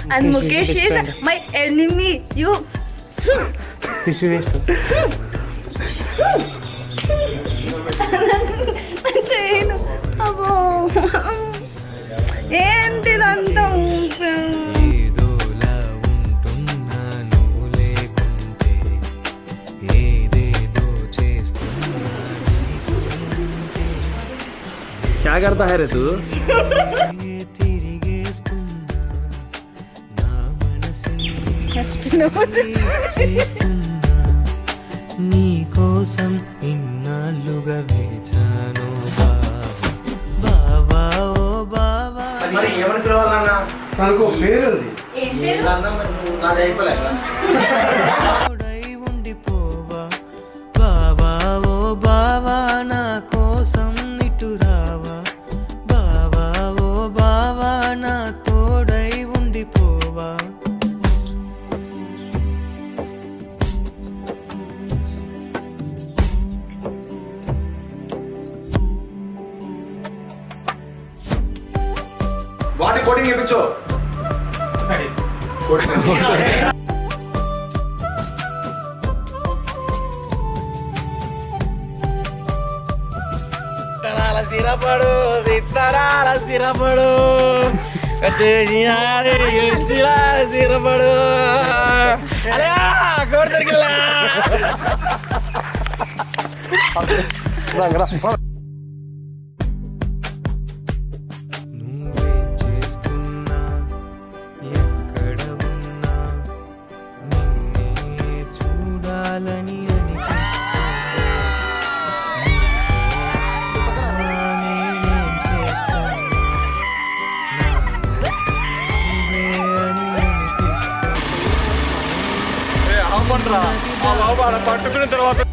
And Mukesh is my enemy. You. Tissue waste. చేయను అబ్బో ఏంటిదంతా ఏదోలా ఉంటున్నా నువ్వు లేకుంటే ఏదేదో చేస్తున్నా क्या करता है रे तू? తిరిగేస్తున్నా నా మనసే నీ కోసం ఇన్నాళ్ళుగా వేచాను బావా ఓ బావా మరి ఏమని పిలవాలన్నా? తనకు పేరు ఉంది. ఏంటన్నా మరి నువ్వు నాది అయిపోలేక? తోడై ఉండిపోవా బావా ఓ బావా నా కోసం ఇటు రావా బావా ఓ బావా నా తోడై ఉండిపోవా వాటి కోటింగ్ చేయించు. సిరపడు సిత్తరాల సిరపడు సిరపడు అలా కోడి దొరికిలా నువ్వేం చేస్తున్నా ఎక్కడ ఉన్నా నిన్నే చూడాలని అనిపిస్తుంది నేనేం చేస్తున్నా నువ్వే అని అనిపిస్తుంది పట్టుకున్న తర్వాత